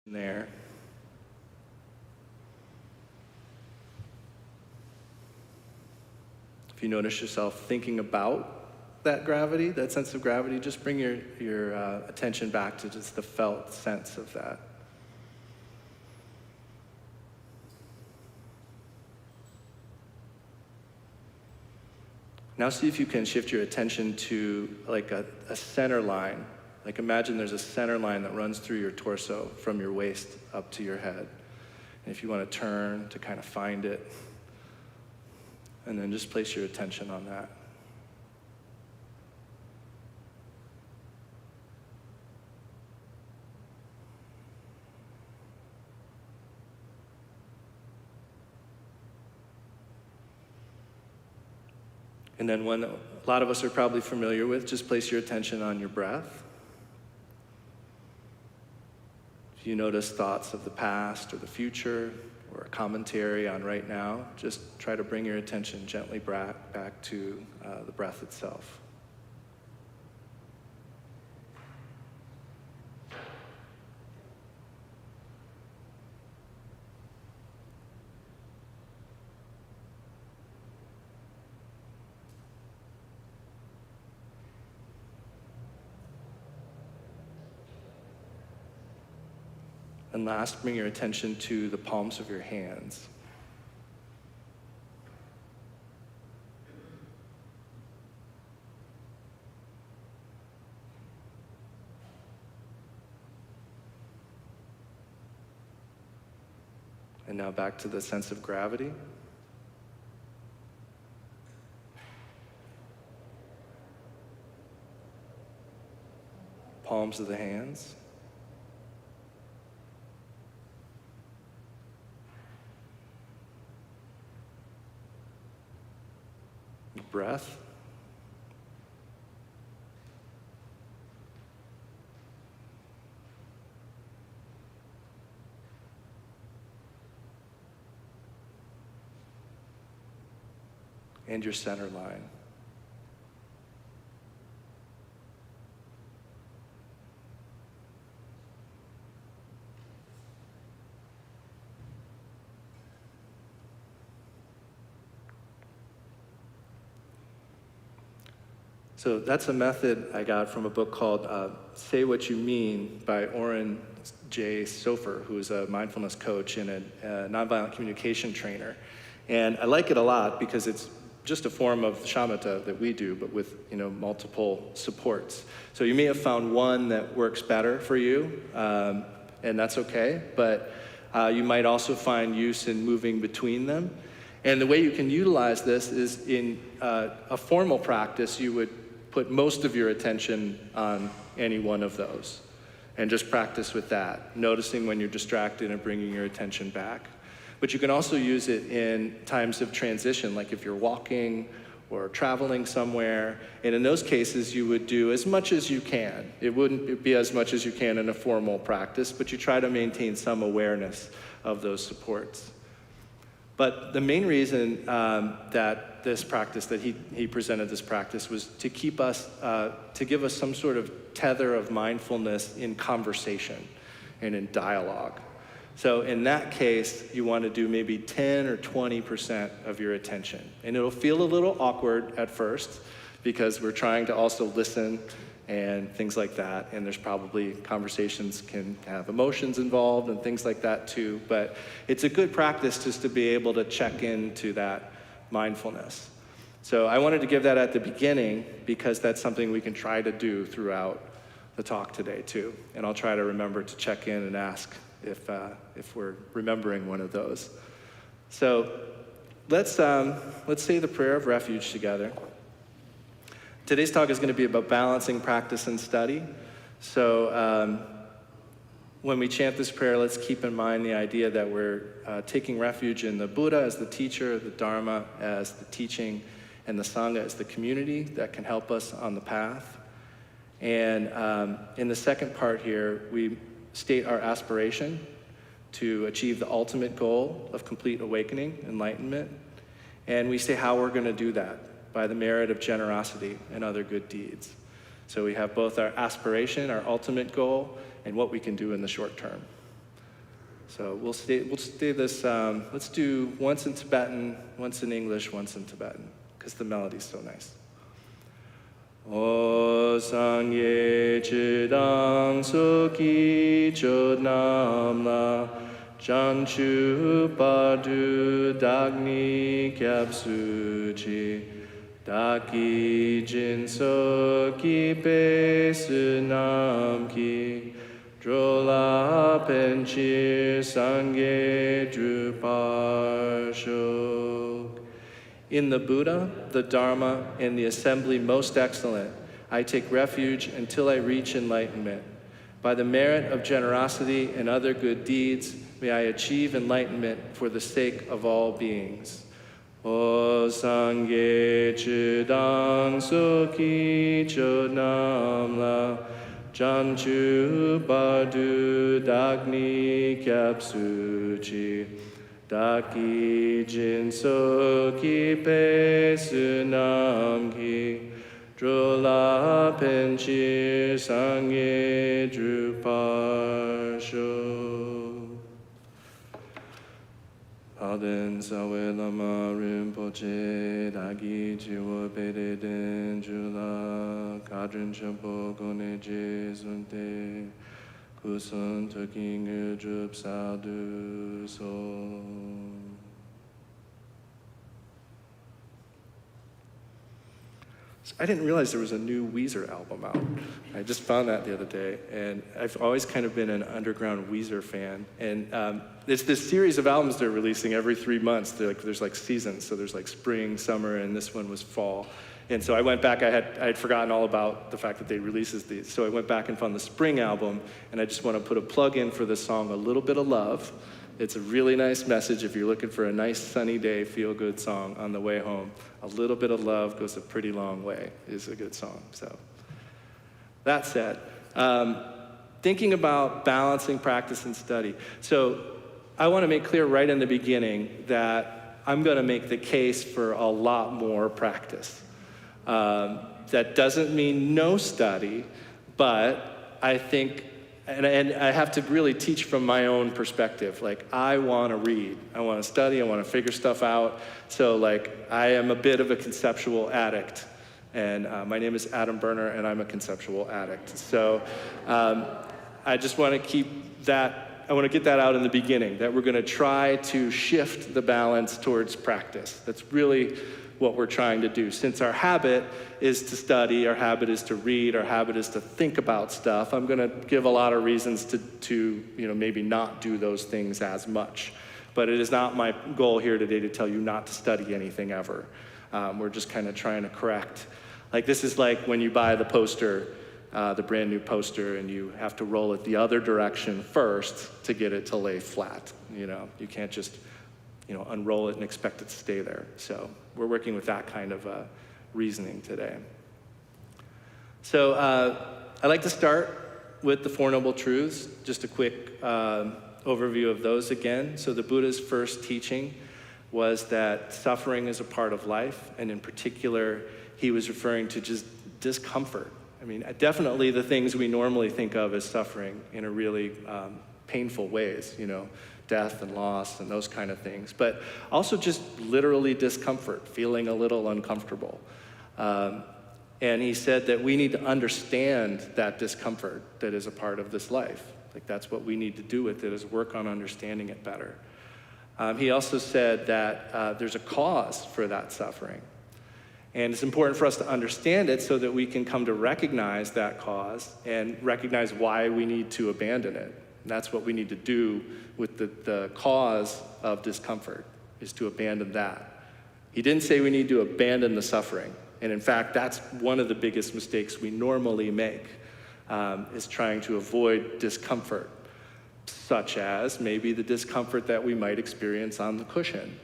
there. If you notice yourself thinking about that gravity, that sense of gravity, just bring your attention back to just the felt sense of that. Now see if you can shift your attention to like a center line. Like imagine there's a center line that runs through your torso from your waist up to your head. And if you want to turn to kind of find it, and then just place your attention on that. And then one that a lot of us are probably familiar with, just place your attention on your breath. If you notice thoughts of the past or the future or a commentary on right now, just try to bring your attention gently back to the breath itself. And last, bring your attention to the palms of your hands. And now back to the sense of gravity. Palms of the hands. Breath. And your center line. So that's a method I got from a book called Say What You Mean by Oren J. Sofer, who's a mindfulness coach and a nonviolent communication trainer. And I like it a lot because it's just a form of shamatha that we do, but with multiple supports. So you may have found one that works better for you, and that's okay, but you might also find use in moving between them. And the way you can utilize this is in a formal practice, you would put most of your attention on any one of those and just practice with that, noticing when you're distracted and bringing your attention back. But you can also use it in times of transition, like if you're walking or traveling somewhere. And in those cases, you would do as much as you can. It wouldn't be as much as you can in a formal practice, but you try to maintain some awareness of those supports. But the main reason that this practice, that he presented this practice, was to keep us, to give us some sort of tether of mindfulness in conversation and in dialogue. So in that case, you want to do maybe 10 or 20% of your attention. And it'll feel a little awkward at first because we're trying to also listen and things like that. And there's probably conversations can have emotions involved and things like that too. But it's a good practice just to be able to check into that mindfulness. So I wanted to give that at the beginning because that's something we can try to do throughout the talk today too. And I'll try to remember to check in and ask if we're remembering one of those. So let's say the prayer of refuge together. Today's talk is going to be about balancing practice and study. So when we chant this prayer, let's keep in mind the idea that we're taking refuge in the Buddha as the teacher, the Dharma as the teaching, and the Sangha as the community that can help us on the path. And in the second part here, we state our aspiration to achieve the ultimate goal of complete awakening, enlightenment. And we say how we're going to do that, by the merit of generosity and other good deeds. So we have both our aspiration, our ultimate goal, and what we can do in the short term. So we'll stay this, let's do once in Tibetan, once in English, once in Tibetan, because the melody's so nice. O sangye chidang soki chodnam la janchu padu dagni kyapsu chi daki jinso ki pe sunam ki drola penchir sangye drupashok. In the Buddha, the Dharma, and the assembly most excellent, I take refuge until I reach enlightenment. By the merit of generosity and other good deeds, may I achieve enlightenment for the sake of all beings. O Sangye Chidang Soki Chodnam La Janchu Padu Dagni Kyapsu Chi Daki Jinso Ki Pe Sunam Ki Drola Penchir Sangye Drupasho. Alden Sawe Lama Rinpoche Dagi Jiwa Pede Den Jula Kadrin Champo Kone Je Sunte Kusun Tuking Drup Sadu So. I didn't realize there was a new Weezer album out. I just found that the other day, and I've always kind of been an underground Weezer fan. And it's this series of albums they're releasing every 3 months. There's like seasons, so there's like spring, summer, and this one was fall. And so I went back, I had forgotten all about the fact that they releases these. So I went back and found the spring album, and I just want to put a plug in for the song A Little Bit of Love. It's a really nice message if you're looking for a nice sunny day, feel-good song on the way home. A Little Bit of Love Goes a Pretty Long Way is a good song. So that said, thinking about balancing practice and study. So I want to make clear right in the beginning that I'm going to make the case for a lot more practice. That doesn't mean no study, but I think, and I have to really teach from my own perspective. Like, I want to read, I want to study, I want to figure stuff out. So like, I am a bit of a conceptual addict. And my name is Adam Berner, and I'm a conceptual addict. So I just want to keep that, I want to get that out in the beginning, that we're going to try to shift the balance towards practice. That's really what we're trying to do. Since our habit is to study, our habit is to read, our habit is to think about stuff, I'm going to give a lot of reasons to maybe not do those things as much. But it is not my goal here today to tell you not to study anything ever. We're just kind of trying to correct. Like, this is like when you buy the poster, the brand new poster, and you have to roll it the other direction first to get it to lay flat. You can't just unroll it and expect it to stay there. So we're working with that kind of reasoning today. So I'd like to start with the Four Noble Truths, just a quick overview of those again. So the Buddha's first teaching was that suffering is a part of life, and in particular, he was referring to just discomfort. I mean, definitely the things we normally think of as suffering in a really painful ways, death and loss and those kind of things, but also just literally discomfort, feeling a little uncomfortable. And he said that we need to understand that discomfort that is a part of this life. Like, that's what we need to do with it, is work on understanding it better. He also said that there's a cause for that suffering. And it's important for us to understand it so that we can come to recognize that cause and recognize why we need to abandon it. And that's what we need to do with the cause of discomfort, is to abandon that. He didn't say we need to abandon the suffering. And in fact, that's one of the biggest mistakes we normally make, is trying to avoid discomfort, such as maybe the discomfort that we might experience on the cushion.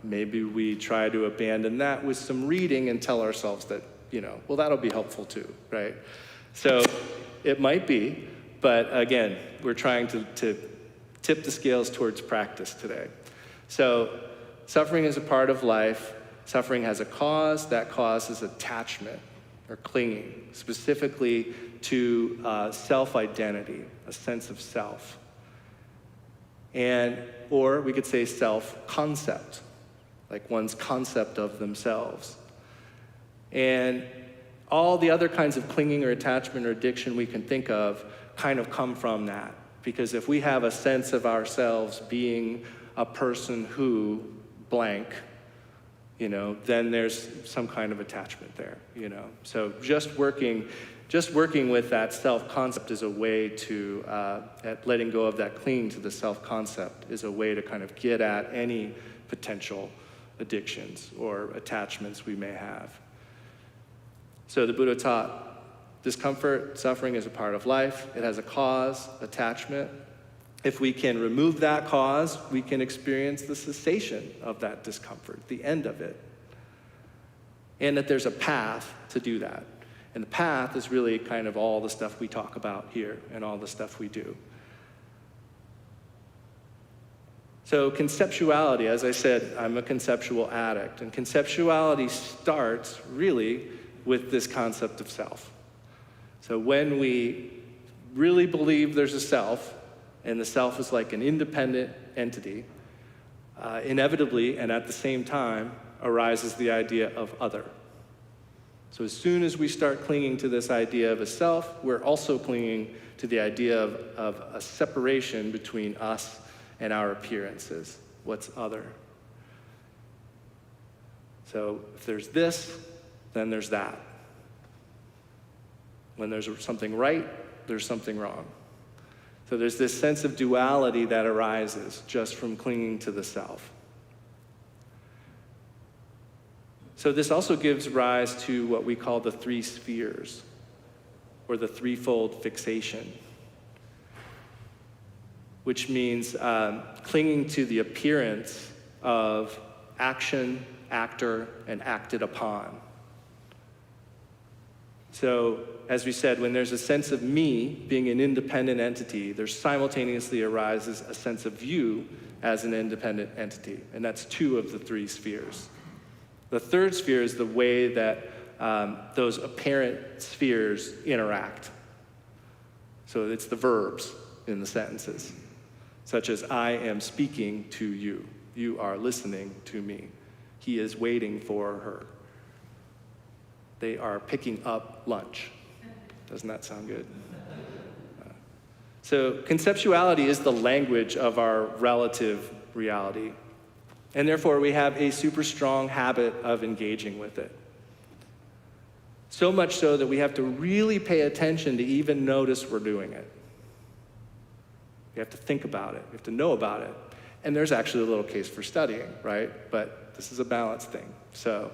Maybe we try to abandon that with some reading and tell ourselves that, well, that'll be helpful too, right? So it might be, but again, we're trying to tip the scales towards practice today. So suffering is a part of life. Suffering has a cause. That cause is attachment or clinging, specifically to self-identity, a sense of self. Or we could say self-concept, like one's concept of themselves. And all the other kinds of clinging or attachment or addiction we can think of kind of come from that. Because if we have a sense of ourselves being a person who blank, then there's some kind of attachment there, So just working with that self-concept is a way to, at letting go of that clinging to the self-concept is a way to kind of get at any potential addictions or attachments we may have. So the Buddha taught discomfort, suffering is a part of life. It has a cause, attachment. If we can remove that cause, we can experience the cessation of that discomfort, the end of it. And that there's a path to do that. And the path is really kind of all the stuff we talk about here and all the stuff we do. So conceptuality, as I said, I'm a conceptual addict. And conceptuality starts really with this concept of self. So when we really believe there's a self, and the self is like an independent entity, inevitably and at the same time arises the idea of other. So as soon as we start clinging to this idea of a self, we're also clinging to the idea of a separation between us and our appearances, what's other. So if there's this, then there's that. When there's something right, there's something wrong. So there's this sense of duality that arises just from clinging to the self. So this also gives rise to what we call the three spheres, or the threefold fixation, which means clinging to the appearance of action, actor, and acted upon. So, as we said, when there's a sense of me being an independent entity, there simultaneously arises a sense of you as an independent entity, and that's two of the three spheres. The third sphere is the way that those apparent spheres interact. So it's the verbs in the sentences, such as I am speaking to you. You are listening to me. He is waiting for her. They are picking up lunch. Doesn't that sound good? So conceptuality is the language of our relative reality. And therefore, we have a super strong habit of engaging with it. So much so that we have to really pay attention to even notice we're doing it. We have to think about it. We have to know about it. And there's actually a little case for studying, right? But this is a balance thing. So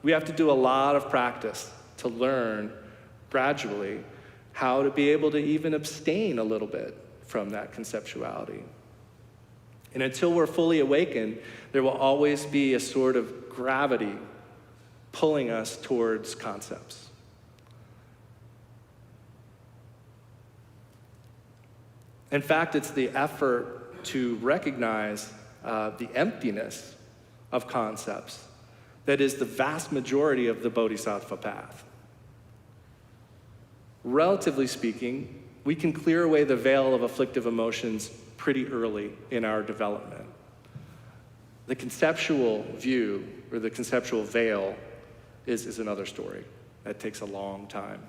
we have to do a lot of practice to learn gradually how to be able to even abstain a little bit from that conceptuality. And until we're fully awakened, there will always be a sort of gravity pulling us towards concepts. In fact, it's the effort to recognize the emptiness of concepts that is the vast majority of the bodhisattva path. Relatively speaking, we can clear away the veil of afflictive emotions pretty early in our development. The conceptual view, or the conceptual veil, is another story. That takes a long time.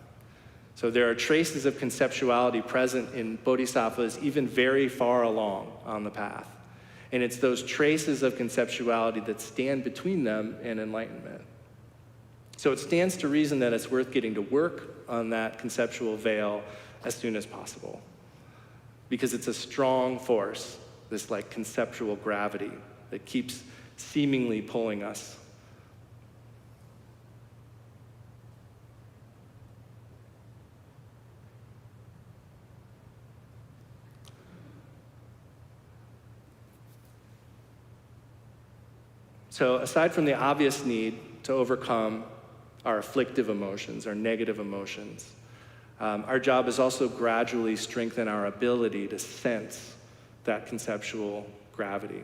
So there are traces of conceptuality present in bodhisattvas even very far along on the path. And it's those traces of conceptuality that stand between them and enlightenment. So it stands to reason that it's worth getting to work on that conceptual veil as soon as possible, because it's a strong force, this like conceptual gravity that keeps seemingly pulling us. So aside from the obvious need to overcome our afflictive emotions, our negative emotions, our job is also gradually strengthen our ability to sense that conceptual gravity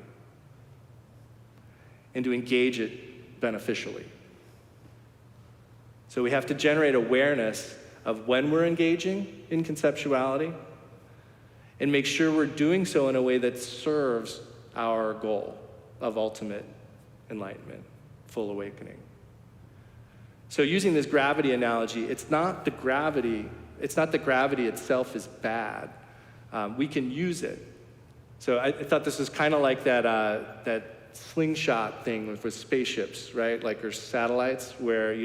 and to engage it beneficially. So we have to generate awareness of when we're engaging in conceptuality and make sure we're doing so in a way that serves our goal of ultimate enlightenment, full awakening. So using this gravity analogy, it's not that gravity itself is bad. We can use it. So I thought this was kind of like that slingshot thing with spaceships, right? Like or satellites, where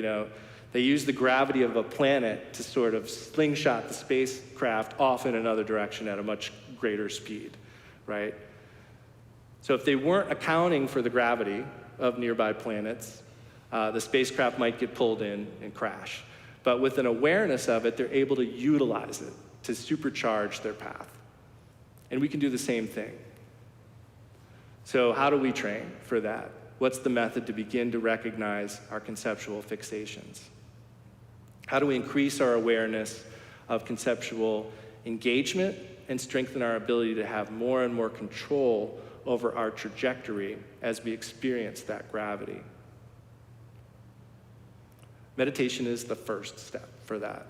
they use the gravity of a planet to sort of slingshot the spacecraft off in another direction at a much greater speed, right? So if they weren't accounting for the gravity of nearby planets, the spacecraft might get pulled in and crash. But with an awareness of it, they're able to utilize it to supercharge their path. And we can do the same thing. So how do we train for that? What's the method to begin to recognize our conceptual fixations? How do we increase our awareness of conceptual engagement and strengthen our ability to have more and more control over our trajectory as we experience that gravity? Meditation is the first step for that,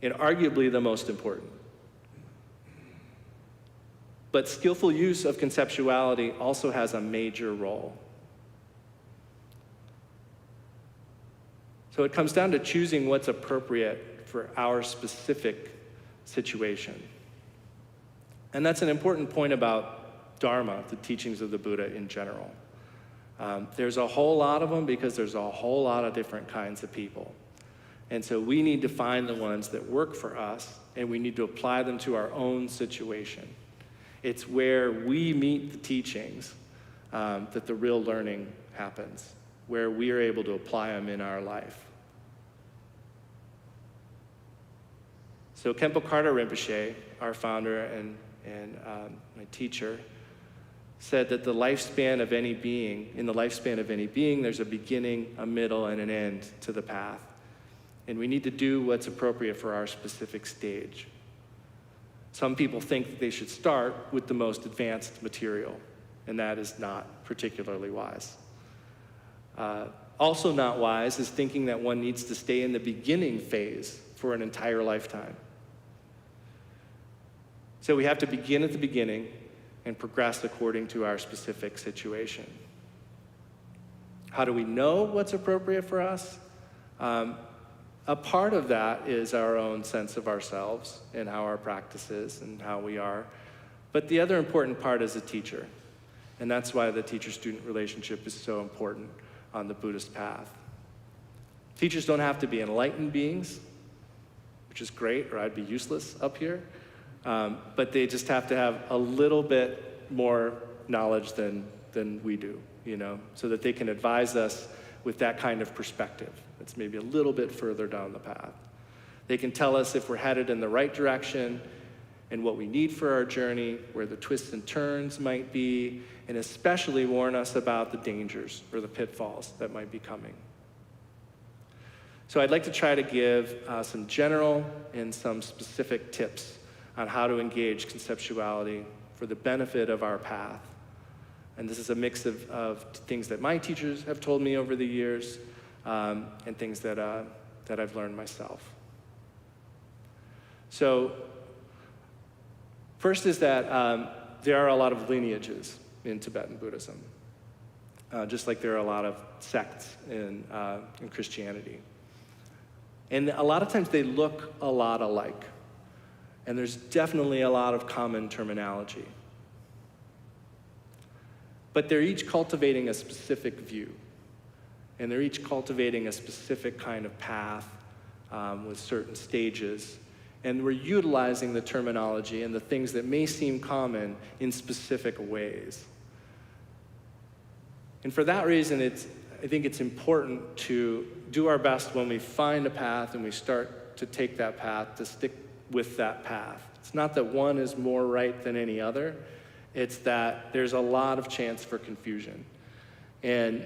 and arguably the most important. But skillful use of conceptuality also has a major role. So it comes down to choosing what's appropriate for our specific situation. And that's an important point about Dharma, the teachings of the Buddha in general. There's a whole lot of them because there's a whole lot of different kinds of people. And so we need to find the ones that work for us, and we need to apply them to our own situation. It's where we meet the teachings that the real learning happens, where we are able to apply them in our life. So Khenpo Karthar Rinpoche, our founder and my teacher, said that in the lifespan of any being, there's a beginning, a middle, and an end to the path. And we need to do what's appropriate for our specific stage. Some people think that they should start with the most advanced material, and that is not particularly wise. Also not wise is thinking that one needs to stay in the beginning phase for an entire lifetime. So we have to begin at the beginning and progress according to our specific situation. How do we know what's appropriate for us? A part of that is our own sense of ourselves and how our practice is and how we are. But the other important part is a teacher. And that's why the teacher-student relationship is so important on the Buddhist path. Teachers don't have to be enlightened beings, which is great, or I'd be useless up here. But they just have to have a little bit more knowledge than we do, so that they can advise us with that kind of perspective. It's maybe a little bit further down the path. They can tell us if we're headed in the right direction and what we need for our journey, where the twists and turns might be, and especially warn us about the dangers or the pitfalls that might be coming. So I'd like to try to give some general and some specific tips on how to engage conceptuality for the benefit of our path. And this is a mix of things that my teachers have told me over the years and things that I've learned myself. So first is that there are a lot of lineages in Tibetan Buddhism, just like there are a lot of sects in Christianity. And a lot of times they look a lot alike. And there's definitely a lot of common terminology. But they're each cultivating a specific view. And they're each cultivating a specific kind of path with certain stages. And we're utilizing the terminology and the things that may seem common in specific ways. And for that reason, I think it's important to do our best when we find a path and we start to take that path, to stick with that path. It's not that one is more right than any other. It's that there's a lot of chance for confusion. And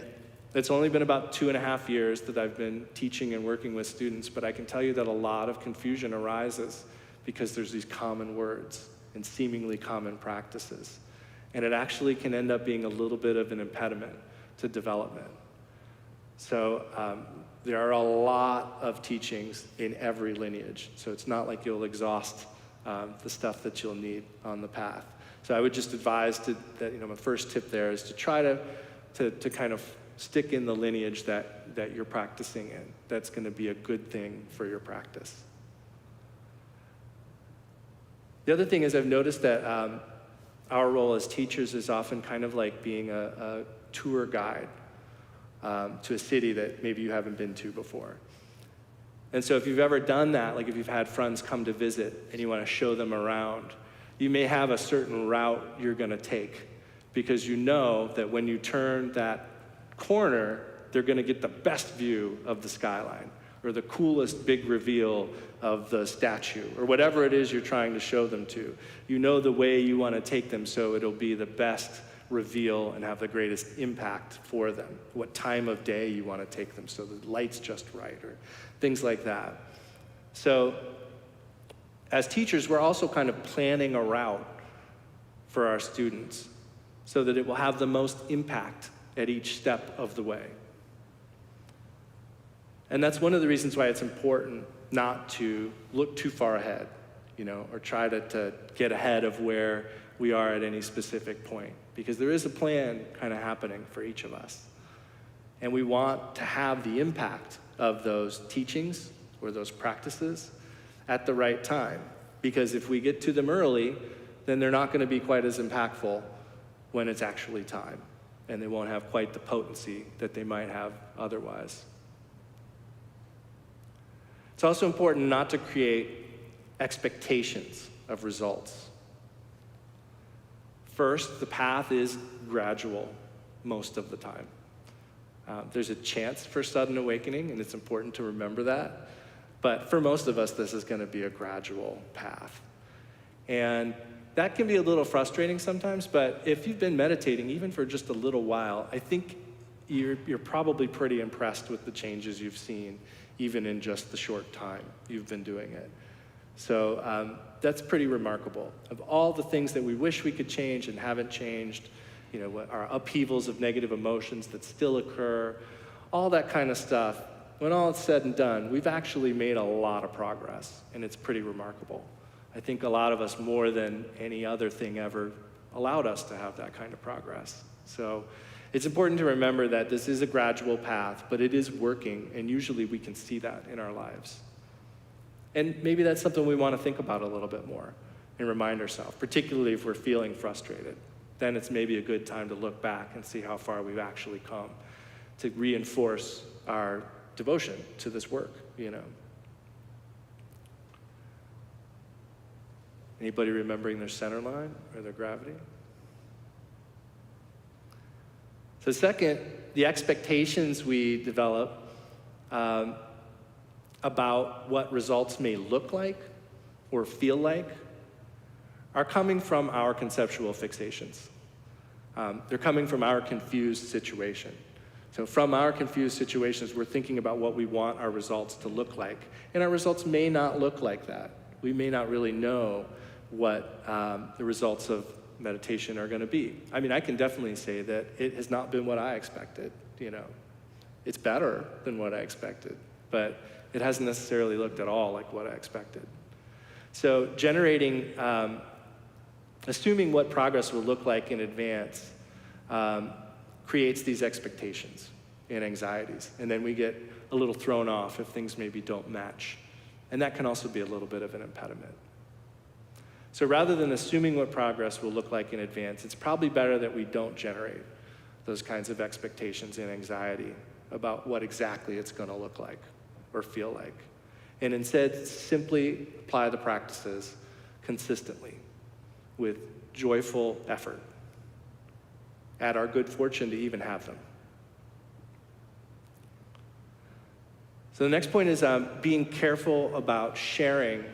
it's only been about 2.5 years that I've been teaching and working with students, but I can tell you that a lot of confusion arises because there's these common words and seemingly common practices. And it actually can end up being a little bit of an impediment to development. So there are a lot of teachings in every lineage. So it's not like you'll exhaust the stuff that you'll need on the path. So I would just advise that my first tip there is to try to kind of stick in the lineage that you're practicing in. That's going to be a good thing for your practice. The other thing is I've noticed that our role as teachers is often kind of like being a tour guide to a city that maybe you haven't been to before. And so if you've ever done that, like if you've had friends come to visit and you want to show them around, you may have a certain route you're going to take because you know that when you turn that corner, they're going to get the best view of the skyline or the coolest big reveal of the statue or whatever it is you're trying to show them to. You know the way you want to take them so it'll be the best reveal and have the greatest impact for them. What time of day you want to take them so the light's just right or things like that. So as teachers, we're also kind of planning a route for our students so that it will have the most impact at each step of the way. And that's one of the reasons why it's important not to look too far ahead, or try to get ahead of where we are at any specific point, because there is a plan kind of happening for each of us. And we want to have the impact of those teachings or those practices at the right time, because if we get to them early, then they're not going to be quite as impactful when it's actually time, and they won't have quite the potency that they might have otherwise. It's also important not to create expectations of results. First, the path is gradual most of the time. There's a chance for sudden awakening, and it's important to remember that. But for most of us, this is going to be a gradual path. And that can be a little frustrating sometimes, but if you've been meditating even for just a little while, I think you're probably pretty impressed with the changes you've seen, even in just the short time you've been doing it. So that's pretty remarkable. Of all the things that we wish we could change and haven't changed, what our upheavals of negative emotions that still occur, all that kind of stuff, when all is said and done, we've actually made a lot of progress, and it's pretty remarkable. I think a lot of us, more than any other thing ever, allowed us to have that kind of progress. So it's important to remember that this is a gradual path, but it is working, and usually we can see that in our lives. And maybe that's something we want to think about a little bit more and remind ourselves, particularly if we're feeling frustrated. Then it's maybe a good time to look back and see how far we've actually come to reinforce our devotion to this work, Anybody remembering their center line or their gravity? So second, the expectations we develop about what results may look like or feel like are coming from our conceptual fixations. They're coming from our confused situation. So from our confused situations, we're thinking about what we want our results to look like. And our results may not look like that. We may not really know what the results of meditation are going to be. I mean, I can definitely say that it has not been what I expected. It's better than what I expected, but it hasn't necessarily looked at all like what I expected. So assuming what progress will look like in advance creates these expectations and anxieties, and then we get a little thrown off if things maybe don't match. And that can also be a little bit of an impediment. So rather than assuming what progress will look like in advance, it's probably better that we don't generate those kinds of expectations and anxiety about what exactly it's going to look like or feel like. And instead, simply apply the practices consistently with joyful effort at our good fortune to even have them. So the next point is being careful about sharing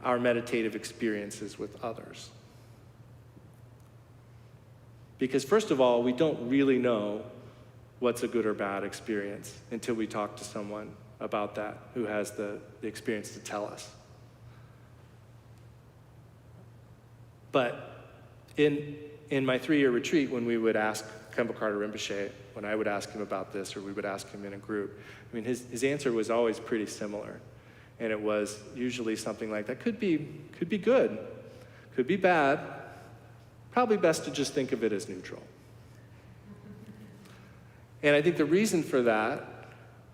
our meditative experiences with others. Because first of all, we don't really know what's a good or bad experience until we talk to someone about that who has the experience to tell us. But in my 3-year retreat, when we would ask Khenpo Karthar Rinpoche, when I would ask him about this, or we would ask him in a group, I mean, his answer was always pretty similar. And it was usually something like that. Could be good, could be bad. Probably best to just think of it as neutral. And I think the reason for that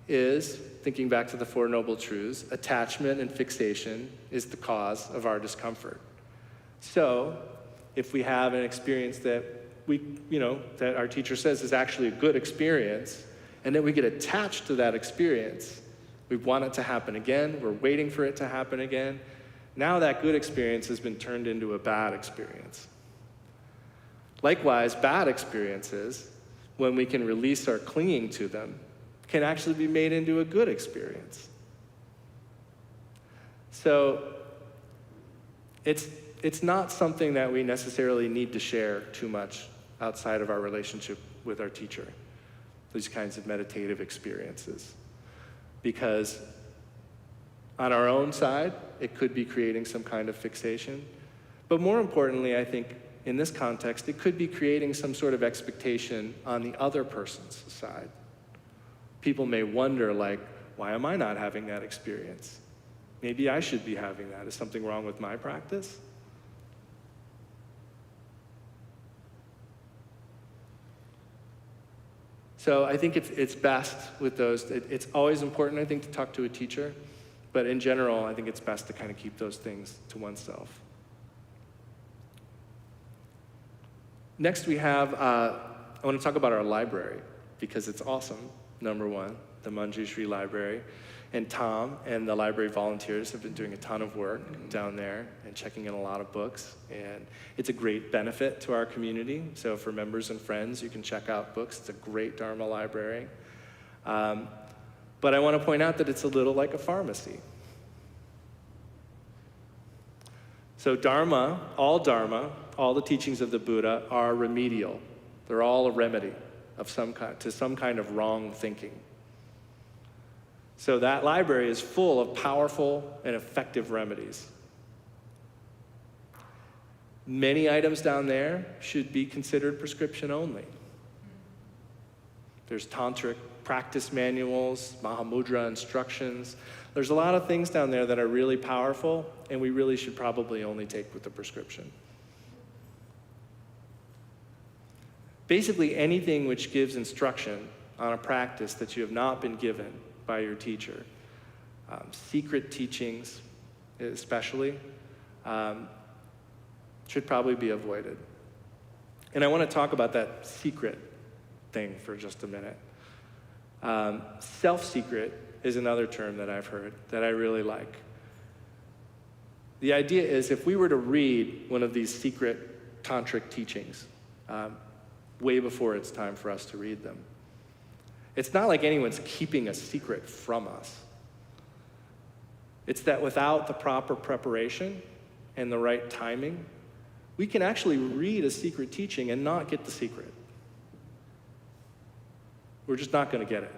is, thinking back to the Four Noble Truths, attachment and fixation is the cause of our discomfort. So if we have an experience that that our teacher says is actually a good experience, and then we get attached to that experience, we want it to happen again, we're waiting for it to happen again, now that good experience has been turned into a bad experience. Likewise, bad experiences, when we can release our clinging to them, can actually be made into a good experience. So it's not something that we necessarily need to share too much outside of our relationship with our teacher, these kinds of meditative experiences. Because on our own side, it could be creating some kind of fixation. But more importantly, I think, in this context, it could be creating some sort of expectation on the other person's side. People may wonder, like, why am I not having that experience? Maybe I should be having that. Is something wrong with my practice? So I think it's best with those. It's always important, I think, to talk to a teacher. But in general, I think it's best to kind of keep those things to oneself. Next we have, I want to talk about our library, because it's awesome, number one, the Manjushri Library. And Tom and the library volunteers have been doing a ton of work down there and checking in a lot of books. And it's a great benefit to our community. So for members and friends, you can check out books. It's a great Dharma library. But I want to point out that it's a little like a pharmacy. So Dharma, all the teachings of the Buddha are remedial. They're all a remedy of some kind, to some kind of wrong thinking. So that library is full of powerful and effective remedies. Many items down there should be considered prescription only. There's tantric practice manuals, Mahamudra instructions. There's a lot of things down there that are really powerful, and we really should probably only take with the prescription. Basically, anything which gives instruction on a practice that you have not been given by your teacher, secret teachings especially, should probably be avoided. And I want to talk about that secret thing for just a minute. Self-secret is another term that I've heard that I really like. The idea is, if we were to read one of these secret tantric teachings, way before it's time for us to read them, it's not like anyone's keeping a secret from us. It's that without the proper preparation and the right timing, we can actually read a secret teaching and not get the secret. We're just not going to get it.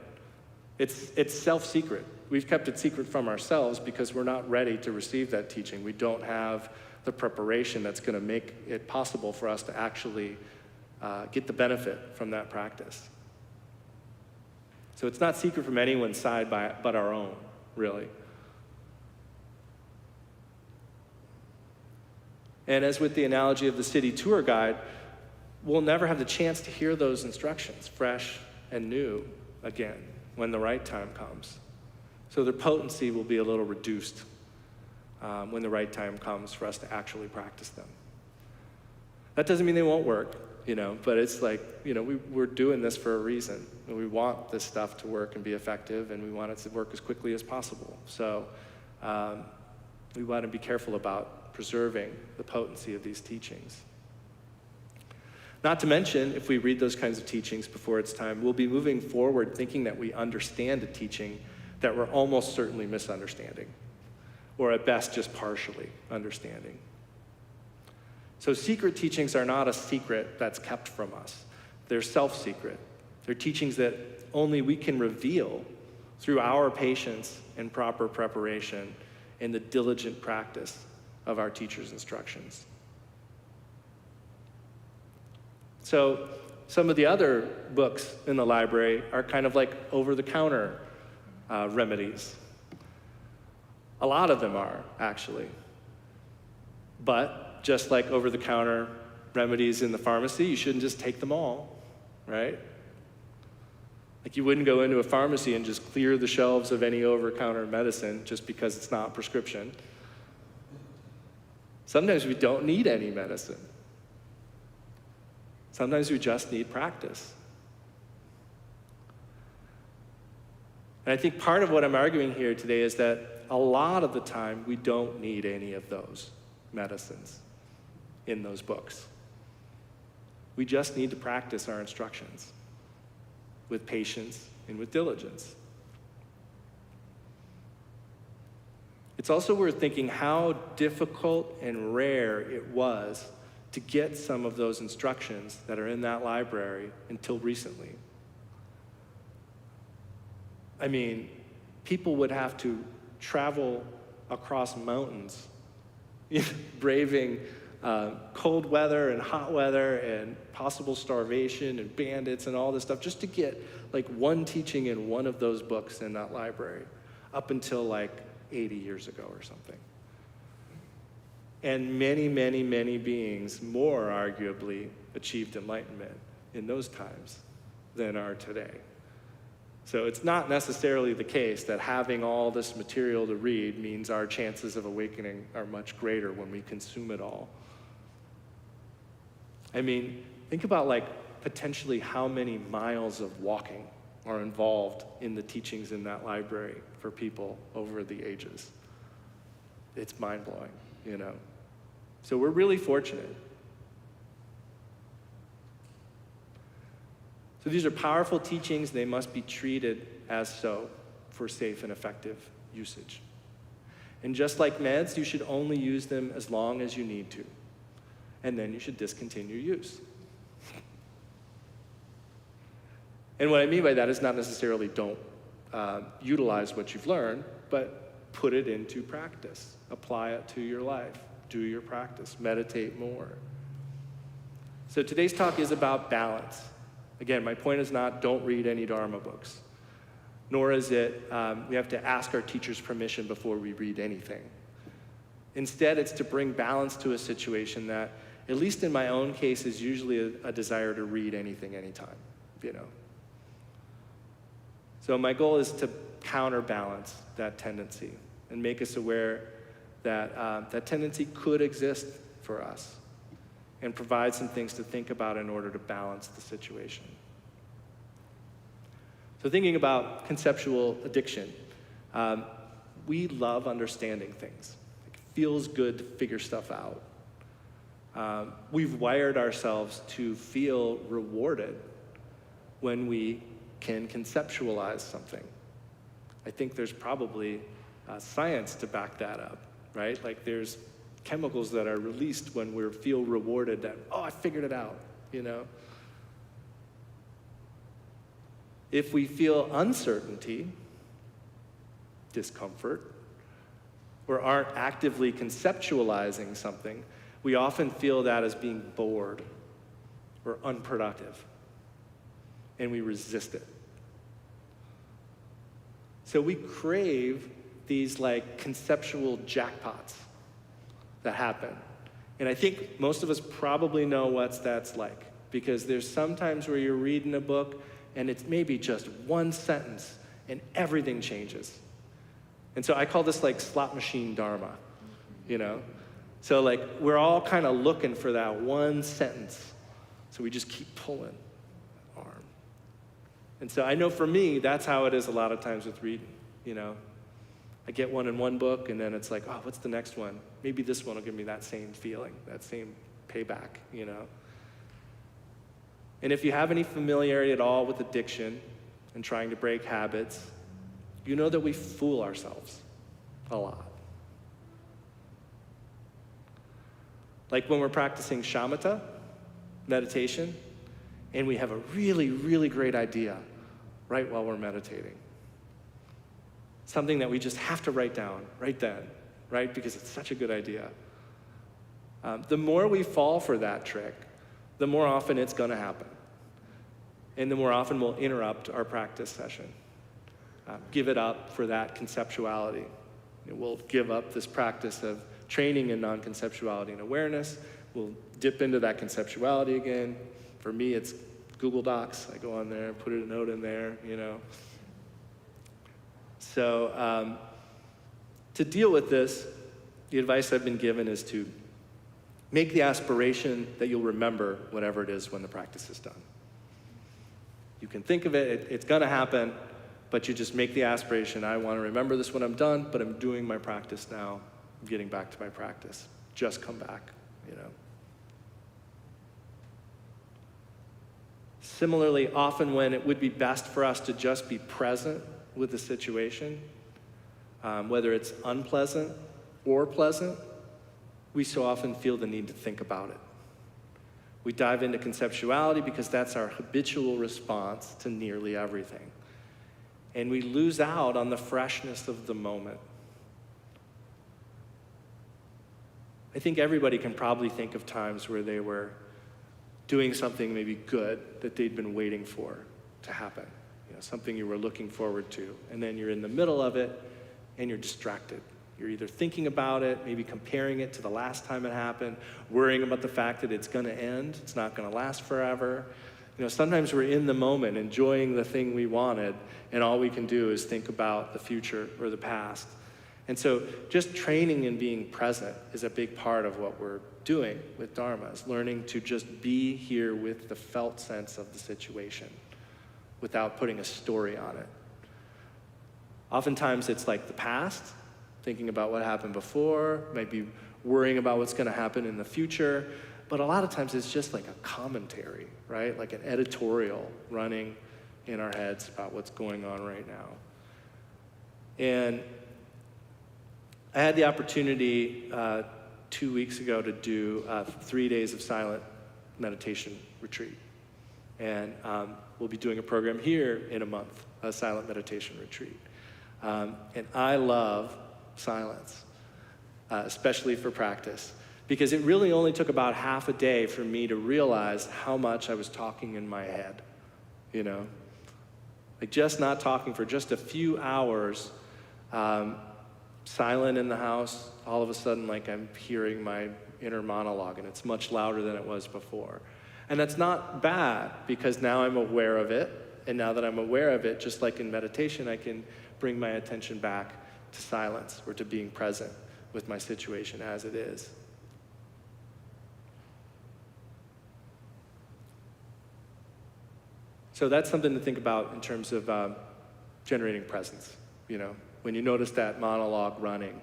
It's self-secret. We've kept it secret from ourselves because we're not ready to receive that teaching. We don't have the preparation that's going to make it possible for us to actually get the benefit from that practice. So it's not secret from anyone's side but our own, really. And as with the analogy of the city tour guide, we'll never have the chance to hear those instructions, fresh and new, again, when the right time comes. So their potency will be a little reduced when the right time comes for us to actually practice them. That doesn't mean they won't work, but it's like, we're doing this for a reason. And we want this stuff to work and be effective, and we want it to work as quickly as possible. So we want to be careful about preserving the potency of these teachings. Not to mention, if we read those kinds of teachings before it's time, we'll be moving forward thinking that we understand a teaching that we're almost certainly misunderstanding, or at best just partially understanding. So secret teachings are not a secret that's kept from us. They're self-secret. They're teachings that only we can reveal through our patience and proper preparation and the diligent practice of our teacher's instructions. So some of the other books in the library are kind of like over-the-counter remedies. A lot of them are, actually. But just like over-the-counter remedies in the pharmacy, you shouldn't just take them all, right? Like you wouldn't go into a pharmacy and just clear the shelves of any over-the-counter medicine just because it's not prescription. Sometimes we don't need any medicine. Sometimes we just need practice. And I think part of what I'm arguing here today is that a lot of the time we don't need any of those medicines in those books. We just need to practice our instructions with patience and with diligence. It's also worth thinking how difficult and rare it was to get some of those instructions that are in that library until recently. I mean, people would have to travel across mountains, braving cold weather and hot weather and possible starvation and bandits and all this stuff just to get like one teaching in one of those books in that library up until like 80 years ago or something. And many, many, many beings more arguably achieved enlightenment in those times than are today. So it's not necessarily the case that having all this material to read means our chances of awakening are much greater when we consume it all. I mean, think about like potentially how many miles of walking are involved in the teachings in that library for people over the ages. It's mind-blowing, you know. So we're really fortunate. So these are powerful teachings. They must be treated as so for safe and effective usage. And just like meds, you should only use them as long as you need to. And then you should discontinue use. And what I mean by that is not necessarily don't utilize what you've learned, but put it into practice. Apply it to your life. Do your practice. Meditate more. So today's talk is about balance. Again, my point is not don't read any Dharma books, nor is it we have to ask our teacher's permission before we read anything. Instead, it's to bring balance to a situation that, at least in my own case, is usually a desire to read anything anytime, you know. So my goal is to counterbalance that tendency and make us aware that that tendency could exist for us and provide some things to think about in order to balance the situation. So thinking about conceptual addiction, we love understanding things. It feels good to figure stuff out. We've wired ourselves to feel rewarded when we can conceptualize something. I think there's probably science to back that up, right? Like there's chemicals that are released when we feel rewarded that, oh, I figured it out, you know? If we feel uncertainty, discomfort, or aren't actively conceptualizing something, we often feel that as being bored or unproductive, and we resist it. So we crave these like conceptual jackpots that happen. And I think most of us probably know what that's like, because there's sometimes where you're reading a book and it's maybe just one sentence and everything changes. And so I call this like slot machine dharma, you know? So like we're all kind of looking for that one sentence. So we just keep pulling the arm. And so I know for me, that's how it is a lot of times with reading, you know? I get one in one book, and then it's like, oh, what's the next one? Maybe this one will give me that same feeling, that same payback, you know? And if you have any familiarity at all with addiction and trying to break habits, you know that we fool ourselves a lot. Like when we're practicing shamatha, meditation, and we have a really, really great idea right while we're meditating. Something that we just have to write down right then, right? Because it's such a good idea. The more we fall for that trick, the more often it's going to happen. And the more often we'll interrupt our practice session. Give it up for that conceptuality We'll give up this practice of training in non-conceptuality and awareness. We'll dip into that conceptuality again. For me, it's Google Docs. I go on there, put a note in there, So to deal with this, the advice I've been given is to make the aspiration that you'll remember whatever it is when the practice is done. You can think of it, it's gonna happen, but you just make the aspiration, I wanna remember this when I'm done, but I'm doing my practice now. I'm getting back to my practice. Just come back, Similarly, often when it would be best for us to just be present with the situation, whether it's unpleasant or pleasant, we so often feel the need to think about it. We dive into conceptuality because that's our habitual response to nearly everything. And we lose out on the freshness of the moment. I think everybody can probably think of times where they were doing something maybe good that they'd been waiting for to happen. Something you were looking forward to. And then you're in the middle of it and you're distracted. You're either thinking about it, maybe comparing it to the last time it happened, worrying about the fact that it's gonna end, it's not gonna last forever. Sometimes we're in the moment, enjoying the thing we wanted, and all we can do is think about the future or the past. And so just training and being present is a big part of what we're doing with Dharma, is learning to just be here with the felt sense of the situation without putting a story on it. Oftentimes it's like the past, thinking about what happened before, maybe worrying about what's gonna happen in the future, but a lot of times it's just like a commentary, right? Like an editorial running in our heads about what's going on right now. And I had the opportunity 2 weeks ago to do 3 days of silent meditation retreat. And we'll be doing a program here in a month, a silent meditation retreat. And I love silence, especially for practice, because it really only took about half a day for me to realize how much I was talking in my head, Like just not talking for just a few hours, silent in the house, all of a sudden like I'm hearing my inner monologue and it's much louder than it was before. And that's not bad because now I'm aware of it. And now that I'm aware of it, just like in meditation, I can bring my attention back to silence or to being present with my situation as it is. So that's something to think about in terms of generating presence, When you notice that monologue running,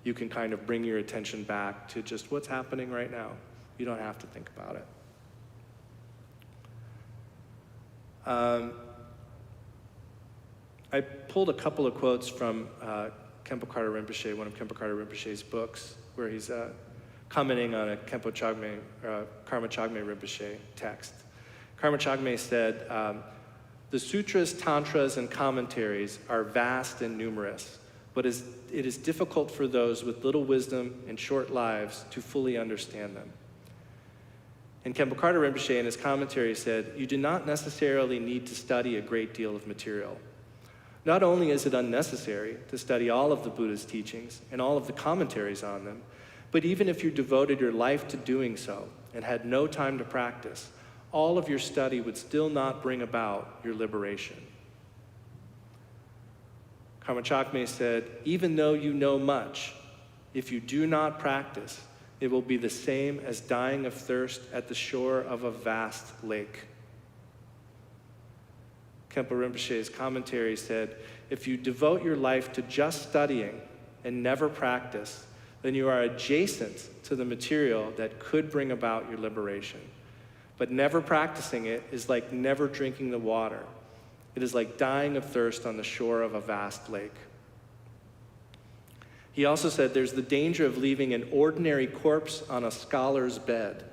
you can kind of bring your attention back to just what's happening right now. You don't have to think about it. I pulled a couple of quotes from Khenpo Karthar Rinpoche, one of Khenpo Karthar Rinpoche's books, where he's commenting on a Karma Kagyu Rinpoche text. Karma Kagyu said, the sutras, tantras, and commentaries are vast and numerous, but it is difficult for those with little wisdom and short lives to fully understand them. And Khenpo Karthar Rinpoche in his commentary said, you do not necessarily need to study a great deal of material. Not only is it unnecessary to study all of the Buddha's teachings and all of the commentaries on them, but even if you devoted your life to doing so and had no time to practice, all of your study would still not bring about your liberation. Karma Kagyu said, even though you know much, if you do not practice, it will be the same as dying of thirst at the shore of a vast lake. Khenpo Rinpoche's commentary said, if you devote your life to just studying and never practice, then you are adjacent to the material that could bring about your liberation. But never practicing it is like never drinking the water. It is like dying of thirst on the shore of a vast lake. He also said there's the danger of leaving an ordinary corpse on a scholar's bed.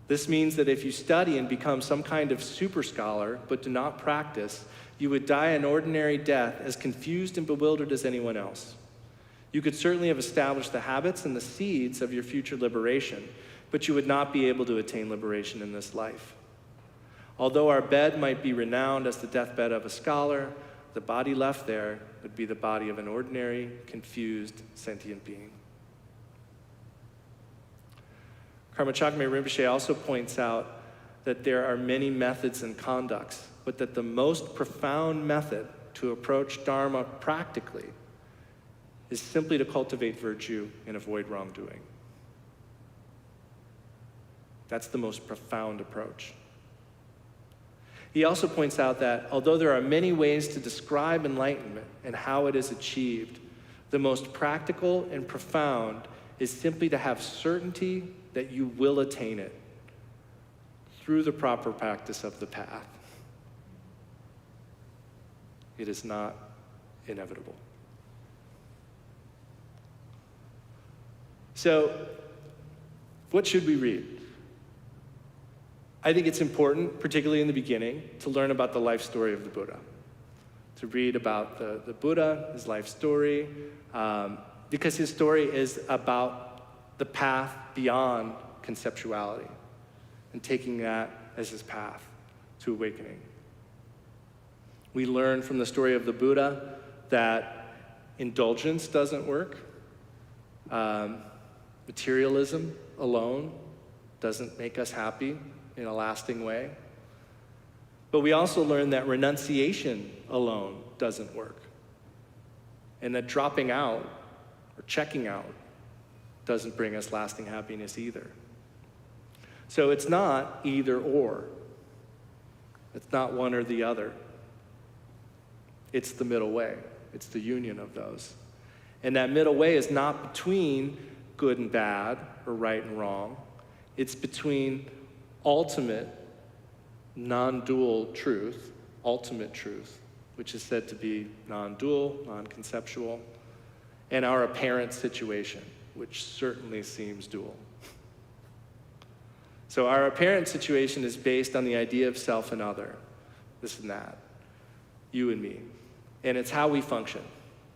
This means that if you study and become some kind of super scholar but do not practice, you would die an ordinary death as confused and bewildered as anyone else. You could certainly have established the habits and the seeds of your future liberation, but you would not be able to attain liberation in this life. Although our bed might be renowned as the deathbed of a scholar, the body left there would be the body of an ordinary, confused, sentient being. Karma Kagyu Rinpoche also points out that there are many methods and conducts, but that the most profound method to approach Dharma practically is simply to cultivate virtue and avoid wrongdoing. That's the most profound approach. He also points out that although there are many ways to describe enlightenment and how it is achieved, the most practical and profound is simply to have certainty that you will attain it through the proper practice of the path. It is not inevitable. So, what should we read? I think it's important, particularly in the beginning, to learn about the life story of the Buddha. To read about the Buddha, his life story, because his story is about the path beyond conceptuality and taking that as his path to awakening. We learn from the story of the Buddha that indulgence doesn't work. Materialism alone doesn't make us happy in a lasting way. But we also learn that renunciation alone doesn't work. And that dropping out or checking out doesn't bring us lasting happiness either. So it's not either or. It's not one or the other. It's the middle way. It's the union of those. And that middle way is not between good and bad or right and wrong. It's between ultimate, non-dual truth, ultimate truth, which is said to be non-dual, non-conceptual, and our apparent situation, which certainly seems dual. So our apparent situation is based on the idea of self and other, this and that, you and me. And it's how we function.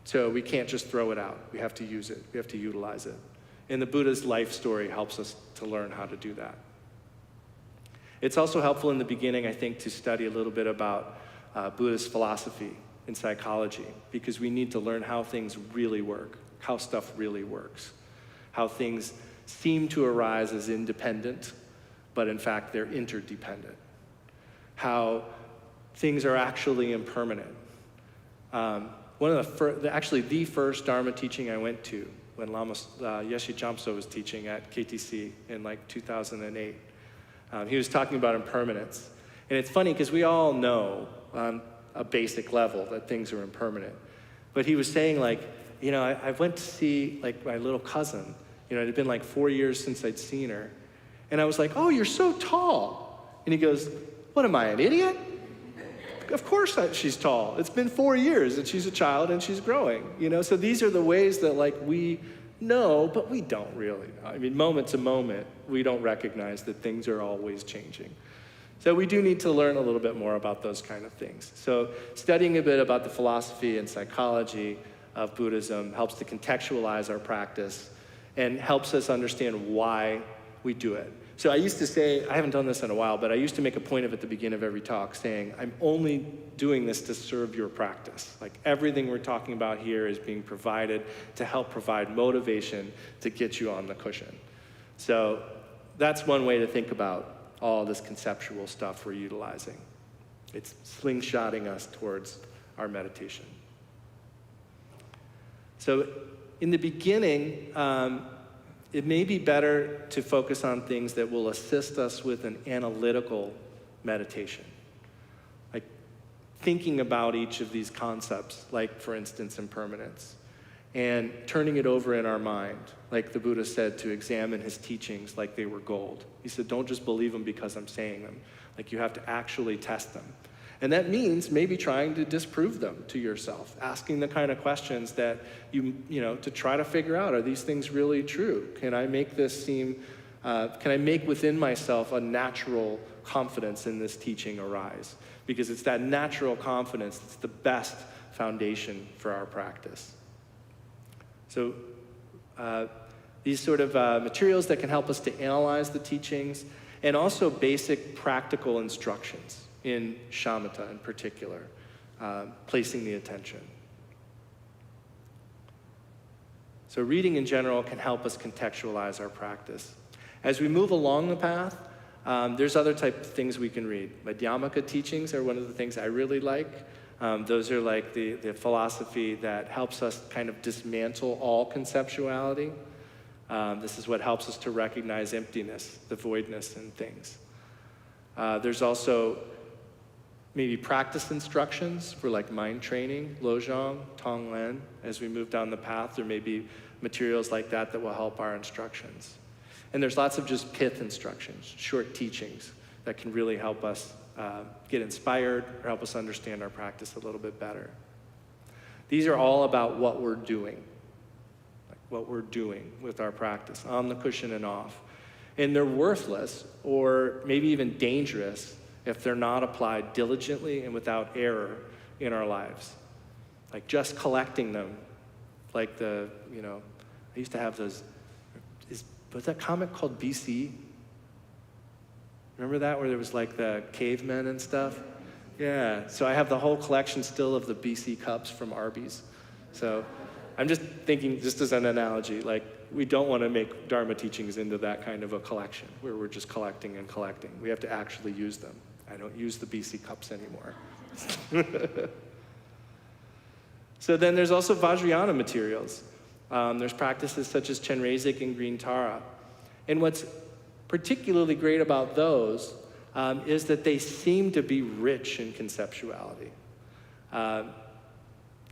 So we can't just throw it out. We have to use it. We have to utilize it. And the Buddha's life story helps us to learn how to do that. It's also helpful in the beginning, I think, to study a little bit about Buddhist philosophy and psychology, because we need to learn how things really work, how stuff really works, how things seem to arise as independent, but in fact they're interdependent, how things are actually impermanent. One of the first Dharma teaching I went to when Lama Yeshe Chamso was teaching at KTC in like 2008. He was talking about impermanence. And it's funny because we all know on a basic level that things are impermanent. But he was saying I went to see like my little cousin. It had been like 4 years since I'd seen her. And I was like, oh, you're so tall. And he goes, what am I, an idiot? Of course she's tall. It's been 4 years and she's a child and she's growing. So these are the ways that we know, but we don't really know. I mean, moment to moment, we don't recognize that things are always changing. So we do need to learn a little bit more about those kind of things. So studying a bit about the philosophy and psychology of Buddhism helps to contextualize our practice and helps us understand why we do it. So I used to say, I haven't done this in a while, but I used to make a point of at the beginning of every talk saying, I'm only doing this to serve your practice. Like everything we're talking about here is being provided to help provide motivation to get you on the cushion. So that's one way to think about all this conceptual stuff we're utilizing. It's slingshotting us towards our meditation. So in the beginning, it may be better to focus on things that will assist us with an analytical meditation. Like thinking about each of these concepts, like for instance, impermanence, and turning it over in our mind, like the Buddha said to examine his teachings like they were gold. He said, don't just believe them because I'm saying them. Like you have to actually test them. And that means maybe trying to disprove them to yourself, asking the kind of questions that to try to figure out, are these things really true? Can I make this seem, can I make within myself a natural confidence in this teaching arise? Because it's that natural confidence that's the best foundation for our practice. So these sort of materials that can help us to analyze the teachings, and also basic practical instructions in shamatha in particular. placing the attention. So reading in general can help us contextualize our practice. As we move along the path, there's other type of things we can read. Madhyamaka teachings are one of the things I really like. Those are like the philosophy that helps us kind of dismantle all conceptuality. This is what helps us to recognize emptiness, the voidness in things. There's also maybe practice instructions for like mind training, Lojong, Tonglen. As we move down the path, there may be materials like that that will help our instructions. And there's lots of just pith instructions, short teachings that can really help us get inspired or help us understand our practice a little bit better. These are all about what we're doing, like what we're doing with our practice, on the cushion and off. And they're worthless or maybe even dangerous if they're not applied diligently and without error in our lives. Like just collecting them, like I used to have those, was that comic called BC? Remember that, where there was like the cavemen and stuff? Yeah, so I have the whole collection still of the BC cups from Arby's. So I'm just thinking, just as an analogy, like we don't want to make Dharma teachings into that kind of a collection where we're just collecting and collecting. We have to actually use them. I don't use the BC cups anymore. So then there's also Vajrayana materials. There's practices such as Chenrezig and Green Tara. And what's particularly great about those is that they seem to be rich in conceptuality.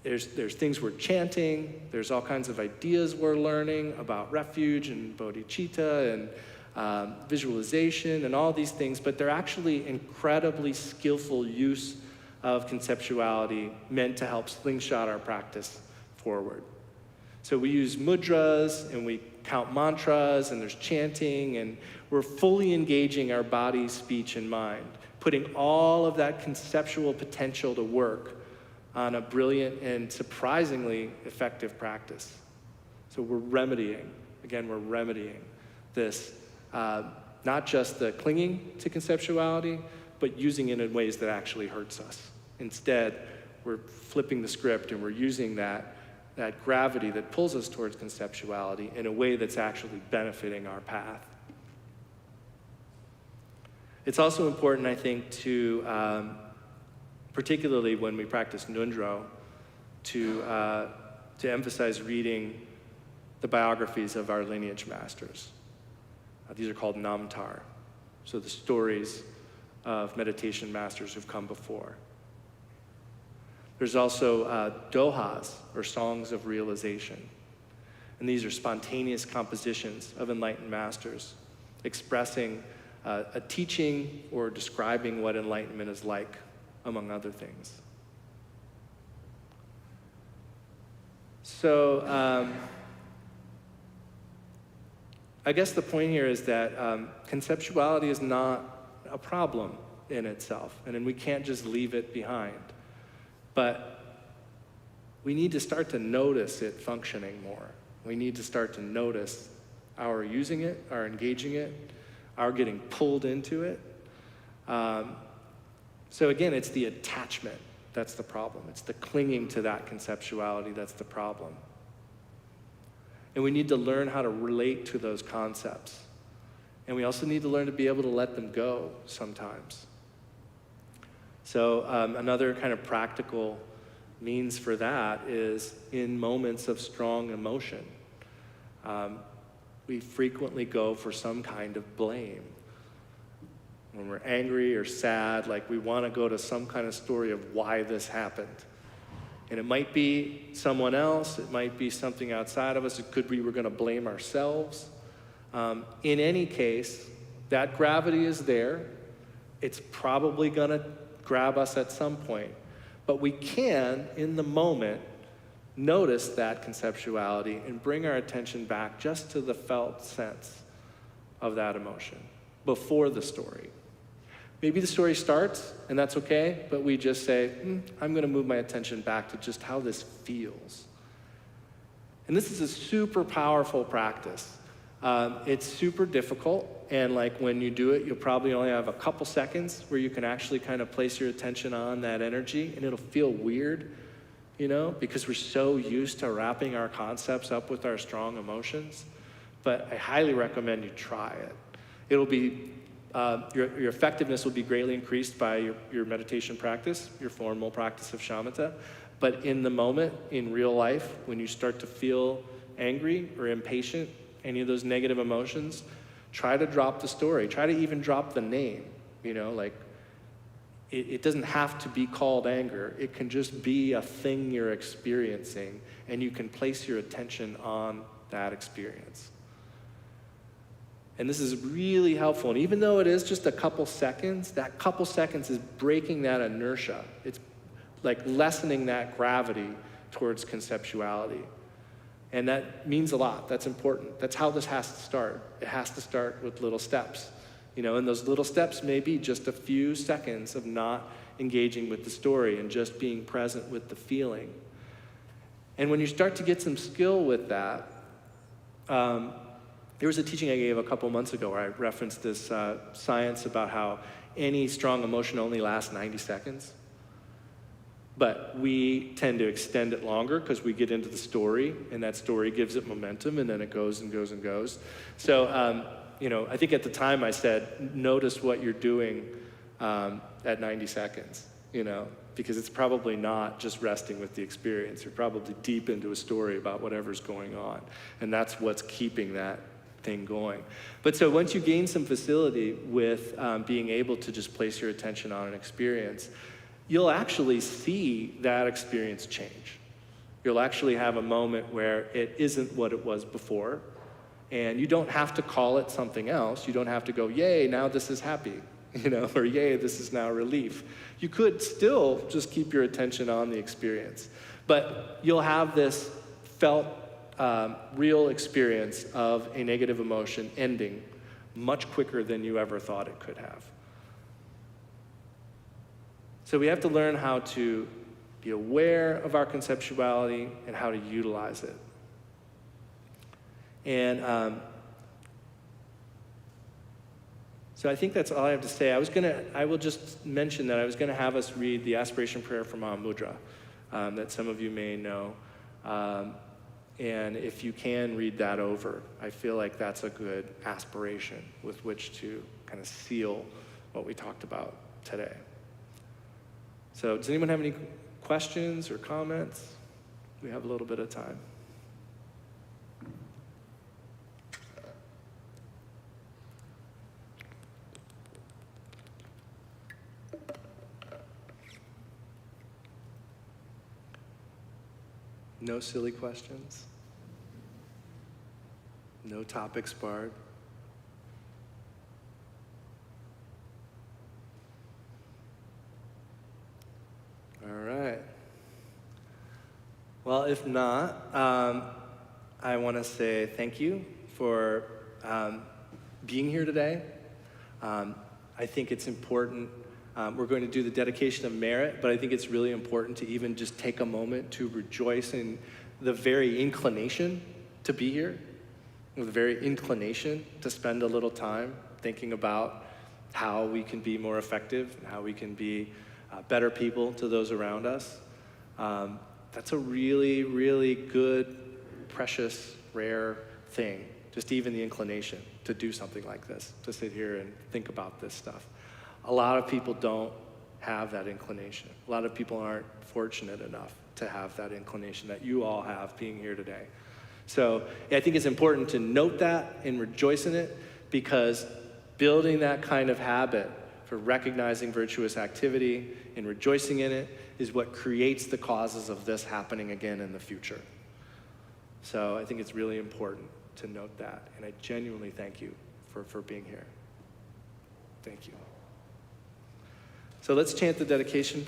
There's things we're chanting, there's all kinds of ideas we're learning about refuge and bodhicitta and visualization and all these things, but they're actually incredibly skillful use of conceptuality meant to help slingshot our practice forward. So we use mudras and we count mantras and there's chanting and we're fully engaging our body, speech, and mind, putting all of that conceptual potential to work on a brilliant and surprisingly effective practice. So we're remedying this, not just the clinging to conceptuality, but using it in ways that actually hurts us. Instead, we're flipping the script and we're using that gravity that pulls us towards conceptuality in a way that's actually benefiting our path. It's also important, I think, to, particularly when we practice Nundro, to emphasize reading the biographies of our lineage masters. These are called namtar, so the stories of meditation masters who've come before. There's also dohas, or songs of realization. And these are spontaneous compositions of enlightened masters, expressing a teaching or describing what enlightenment is like, among other things. So I guess the point here is that conceptuality is not a problem in itself, and then we can't just leave it behind. But we need to start to notice it functioning more. We need to start to notice our using it, our engaging it, our getting pulled into it. So again, it's the attachment that's the problem. It's the clinging to that conceptuality that's the problem. And we need to learn how to relate to those concepts. And we also need to learn to be able to let them go sometimes. So another kind of practical means for that is in moments of strong emotion. We frequently go for some kind of blame. When we're angry or sad, like we want to go to some kind of story of why this happened. And it might be someone else, it might be something outside of us, it could be we're going to blame ourselves. In any case, that gravity is there. It's probably going to grab us at some point. But we can, in the moment, notice that conceptuality and bring our attention back just to the felt sense of that emotion before the story. Maybe the story starts, and that's okay, but we just say, I'm going to move my attention back to just how this feels. And this is a super powerful practice. It's super difficult, and like when you do it, you'll probably only have a couple seconds where you can actually kind of place your attention on that energy, and it'll feel weird, you know, because we're so used to wrapping our concepts up with our strong emotions. But I highly recommend you try it. It'll be, your effectiveness will be greatly increased by your meditation practice, your formal practice of shamatha. But in the moment, in real life, when you start to feel angry or impatient, any of those negative emotions, try to drop the story. Try to even drop the name, you know, like it doesn't have to be called anger. It can just be a thing you're experiencing, and you can place your attention on that experience. And this is really helpful. And even though it is just a couple seconds, that couple seconds is breaking that inertia. It's like lessening that gravity towards conceptuality. And that means a lot. That's important. That's how this has to start. It has to start with little steps. You know, and those little steps may be just a few seconds of not engaging with the story and just being present with the feeling. And when you start to get some skill with that, there was a teaching I gave a couple months ago where I referenced this science about how any strong emotion only lasts 90 seconds. But we tend to extend it longer because we get into the story, and that story gives it momentum, and then it goes and goes and goes. So, you know, I think at the time I said, notice what you're doing at 90 seconds, you know, because it's probably not just resting with the experience. You're probably deep into a story about whatever's going on, and that's what's keeping that thing going. But so once you gain some facility with being able to just place your attention on an experience, you'll actually see that experience change. You'll actually have a moment where it isn't what it was before, and you don't have to call it something else. You don't have to go, yay, now this is happy, you know, or yay, this is now relief. You could still just keep your attention on the experience, but you'll have this felt real experience of a negative emotion ending much quicker than you ever thought it could have. So we have to learn how to be aware of our conceptuality and how to utilize it. And so I think that's all I have to say. I will just mention that I was gonna have us read the aspiration prayer from Mahamudra that some of you may know. And if you can read that over, I feel like that's a good aspiration with which to kind of seal what we talked about today. So does anyone have any questions or comments? We have a little bit of time. No silly questions? No topics barred? All right. Well, if not, I want to say thank you for being here today. I think it's important. We're going to do the dedication of merit, but I think it's really important to even just take a moment to rejoice in the very inclination to be here, the very inclination to spend a little time thinking about how we can be more effective and how we can be better people to those around us. That's a really, really good, precious, rare thing, just even the inclination to do something like this, to sit here and think about this stuff. A lot of people don't have that inclination. A lot of people aren't fortunate enough to have that inclination that you all have being here today. So I think it's important to note that and rejoice in it, because building that kind of habit for recognizing virtuous activity and rejoicing in it is what creates the causes of this happening again in the future. So I think it's really important to note that, and I genuinely thank you for being here. Thank you. So let's chant the dedication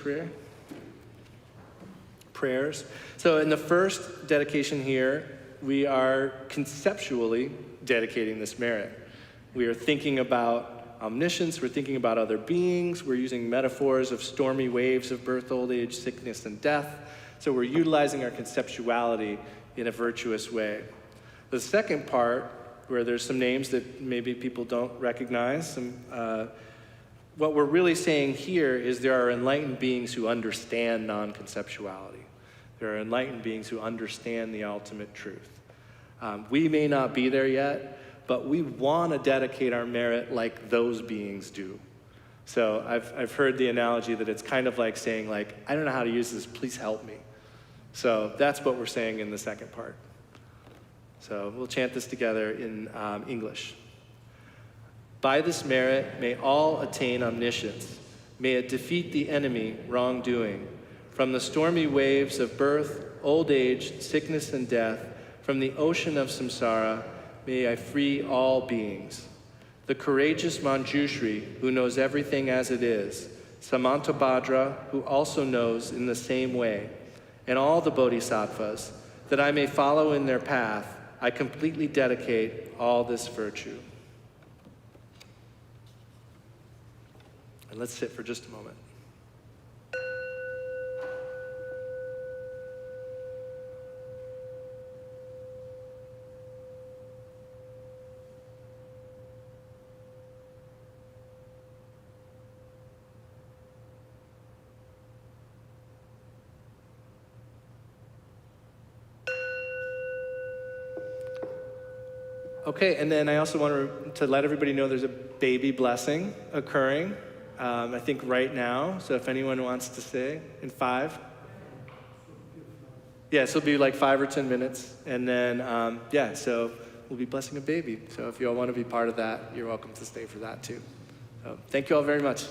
prayers. So in the first dedication here, we are conceptually dedicating this merit. We are thinking about omniscience, we're thinking about other beings, we're using metaphors of stormy waves of birth, old age, sickness, and death. So we're utilizing our conceptuality in a virtuous way. The second part where there's some names that maybe people don't recognize. What we're really saying here is there are enlightened beings who understand non-conceptuality. There are enlightened beings who understand the ultimate truth. We may not be there yet, but we want to dedicate our merit like those beings do. So I've heard the analogy that it's kind of like saying, like, I don't know how to use this, please help me. So that's what we're saying in the second part. So we'll chant this together in English. By this merit, may all attain omniscience. May it defeat the enemy, wrongdoing. From the stormy waves of birth, old age, sickness, and death, from the ocean of samsara, may I free all beings. The courageous Manjushri, who knows everything as it is, Samantabhadra, who also knows in the same way, and all the bodhisattvas, that I may follow in their path, I completely dedicate all this virtue. And let's sit for just a moment. Okay, and then I also want to let everybody know there's a baby blessing occurring, I think right now. So if anyone wants to say in 5. Yeah, so it'll be like 5 or 10 minutes. And then, so we'll be blessing a baby. So if you all want to be part of that, you're welcome to stay for that too. So thank you all very much.